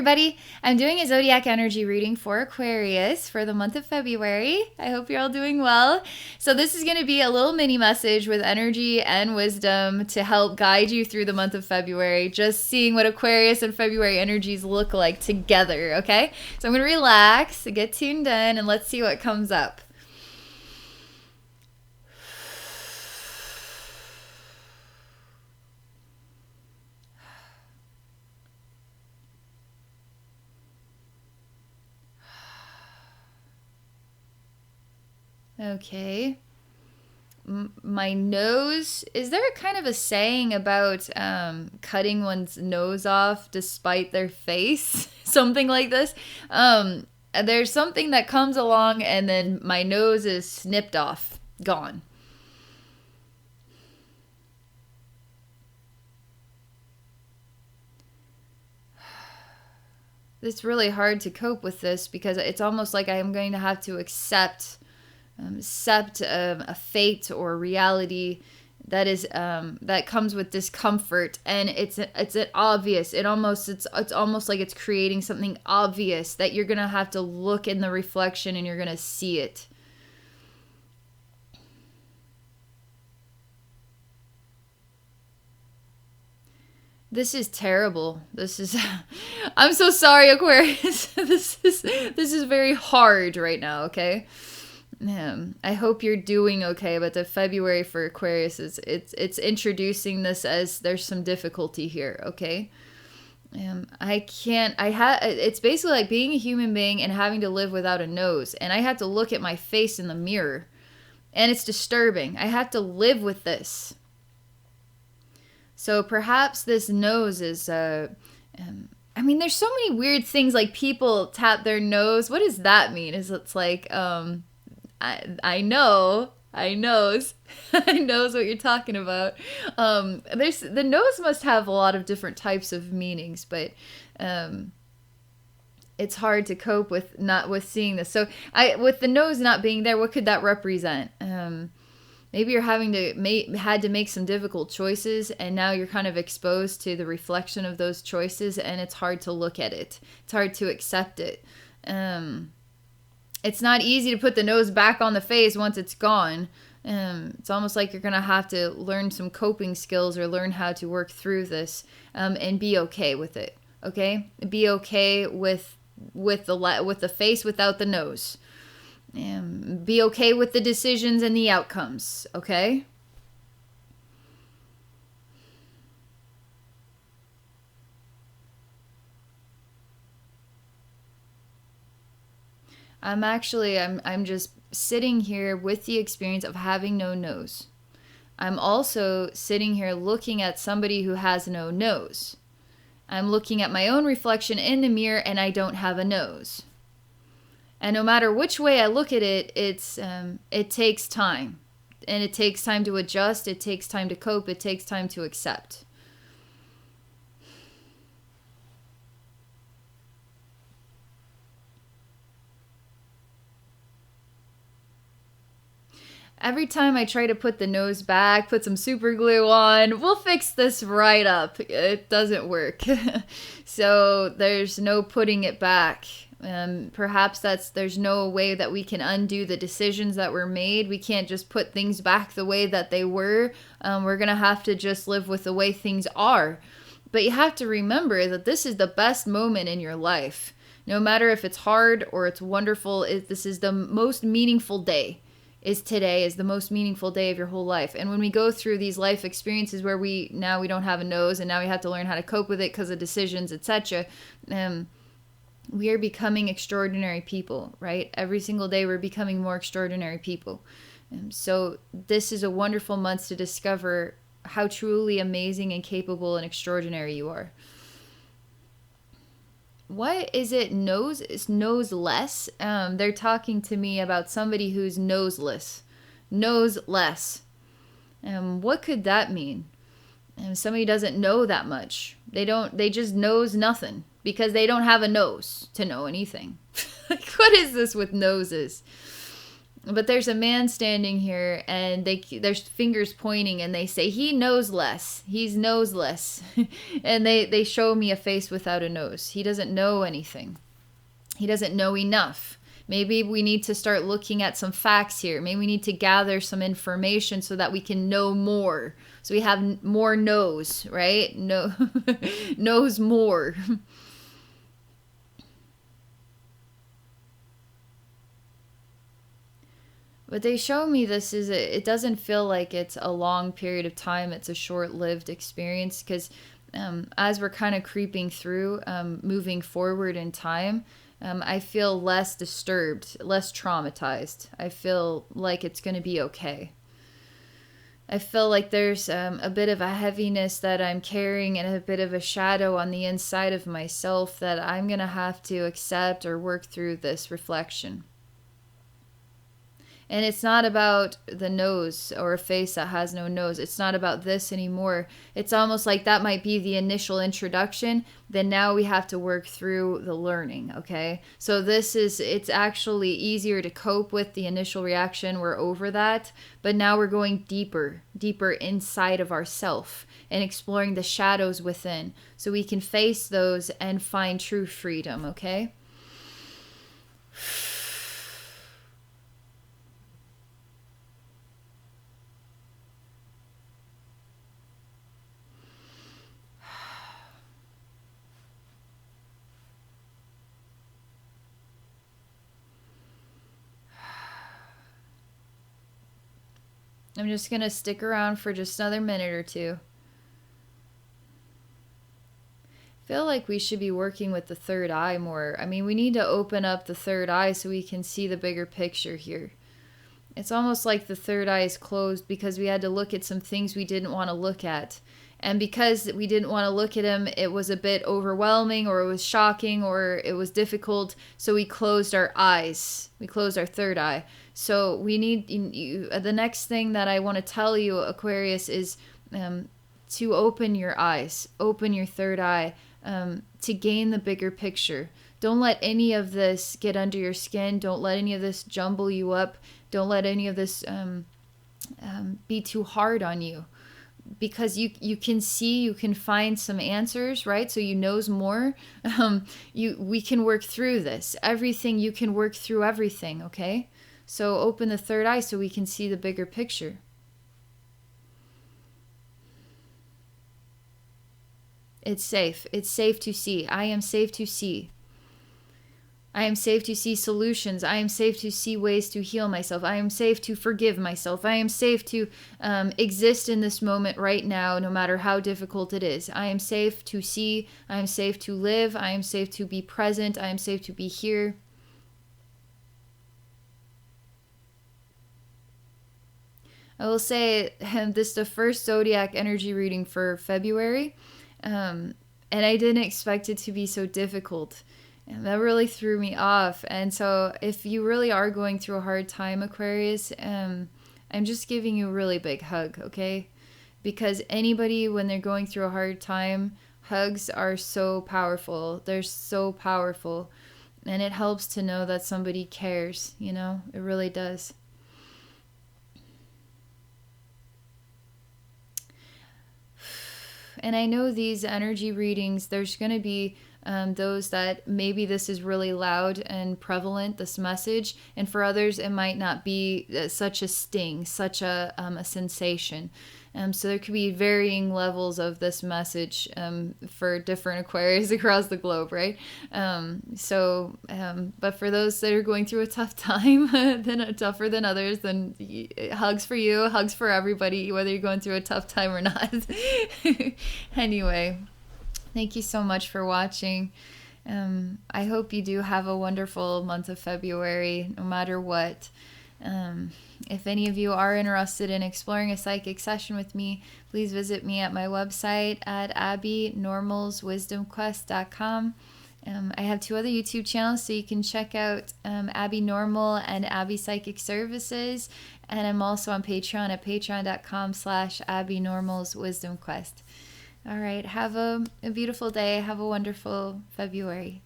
everybody. I'm doing a zodiac energy reading for Aquarius for the month of February. I hope you're all doing well. So this is going to be a little mini message with energy and wisdom to help guide you through the month of February, just seeing what Aquarius and February energies look like together, okay? So I'm going to relax, get tuned in, and let's see what comes up. Okay. My nose. Is there kind of a saying about cutting one's nose off despite their face? Something like this. There's something that comes along and then my nose is snipped off. Gone. It's really hard to cope with this because it's almost like I am going to have to accept a fate or reality that is that comes with discomfort, and it's an obvious. It's almost like it's creating something obvious that you're gonna have to look in the reflection and you're gonna see it. This is terrible. I'm so sorry, Aquarius. This is very hard right now, okay? I hope you're doing okay, but the February for Aquarius it's introducing this as there's some difficulty here, okay? It's basically like being a human being and having to live without a nose, and I have to look at my face in the mirror, and it's disturbing. I have to live with this. So perhaps this nose is there's so many weird things, like people tap their nose. What does that mean? It's like I knows I knows what you're talking about. The nose must have a lot of different types of meanings, but it's hard to cope with seeing this. So with the nose not being there, what could that represent? Maybe you're had to make some difficult choices, and now you're kind of exposed to the reflection of those choices, and it's hard to look at it. It's hard to accept it. It's not easy to put the nose back on the face once it's gone. It's almost like you're going to have to learn some coping skills or learn how to work through this and be okay with it. Okay? Be okay with the face without the nose. Be okay with the decisions and the outcomes. Okay? I'm just sitting here with the experience of having no nose. I'm also sitting here looking at somebody who has no nose. I'm looking at my own reflection in the mirror and I don't have a nose. And no matter which way I look at it, it takes time. And it takes time to adjust, it takes time to cope, it takes time to accept. Every time I try to put the nose back, put some super glue on, we'll fix this right up. It doesn't work. So there's no putting it back. Perhaps there's no way that we can undo the decisions that were made. We can't just put things back the way that they were. We're going to have to just live with the way things are. But you have to remember that this is the best moment in your life. No matter if it's hard or it's wonderful, this is the most meaningful day. Today is the most meaningful day of your whole life. And when we go through these life experiences where we don't have a nose and now we have to learn how to cope with it because of decisions, etc., we are becoming extraordinary people, right? Every single day we're becoming more extraordinary people. So this is a wonderful month to discover how truly amazing and capable and extraordinary you are. What is it? Nose? It's noseless. They're talking to me about somebody who's noseless. Noseless. What could that mean? Somebody doesn't know that much. They just knows nothing because they don't have a nose to know anything. Like, what is this with noses? But there's a man standing here, and there's fingers pointing, and they say he knows less. He's noseless. And they show me a face without a nose. He doesn't know anything. He doesn't know enough. Maybe we need to start looking at some facts here. Maybe we need to gather some information so that we can know more. So we have more knows, right? No, knows more. But they show me this is it doesn't feel like it's a long period of time. It's a short-lived experience because as we're kind of creeping through, moving forward in time, I feel less disturbed, less traumatized. I feel like it's going to be okay. I feel like there's a bit of a heaviness that I'm carrying and a bit of a shadow on the inside of myself that I'm going to have to accept or work through this reflection. And it's not about the nose or a face that has no nose. It's not about this anymore. It's almost like that might be the initial introduction. Then now we have to work through the learning, okay? So it's actually easier to cope with the initial reaction. We're over that. But now we're going deeper inside of ourself and exploring the shadows within so we can face those and find true freedom, okay? I'm just going to stick around for just another minute or two. I feel like we should be working with the third eye more. I mean, we need to open up the third eye so we can see the bigger picture here. It's almost like the third eye is closed because we had to look at some things we didn't want to look at. And because we didn't want to look at them, it was a bit overwhelming or it was shocking or it was difficult. So we closed our eyes. We closed our third eye. So we need, the next thing that I want to tell you, Aquarius, is to open your eyes, open your third eye to gain the bigger picture. Don't let any of this get under your skin. Don't let any of this jumble you up. Don't let any of this be too hard on you. Because you can see, you can find some answers, right? So you knows more. We can work through this. Everything, you can work through everything, okay? So open the third eye so we can see the bigger picture. It's safe. It's safe to see. I am safe to see. I am safe to see solutions. I am safe to see ways to heal myself. I am safe to forgive myself. I am safe to exist in this moment right now, no matter how difficult it is. I am safe to see. I am safe to live. I am safe to be present. I am safe to be here. I will say this is the first Zodiac energy reading for February, and I didn't expect it to be so difficult. And that really threw me off. And so if you really are going through a hard time, Aquarius, I'm just giving you a really big hug, okay? Because anybody, when they're going through a hard time, hugs are so powerful. They're so powerful. And it helps to know that somebody cares, you know? It really does. And I know these energy readings, there's going to be those that maybe this is really loud and prevalent, this message, and for others it might not be such a sting, such a sensation. So there could be varying levels of this message for different Aquarius across the globe, right? But for those that are going through a tough time, then tougher than others, then hugs for you, hugs for everybody, whether you're going through a tough time or not. Anyway, thank you so much for watching. I hope you do have a wonderful month of February, no matter what. If any of you are interested in exploring a psychic session with me, please visit me at my website at abbynormalswisdomquest.com. I have 2 other YouTube channels, so you can check out Abbey Normal and Abbey Psychic Services. And I'm also on Patreon at patreon.com/abbynormalswisdomquest. All right, have a beautiful day. Have a wonderful February.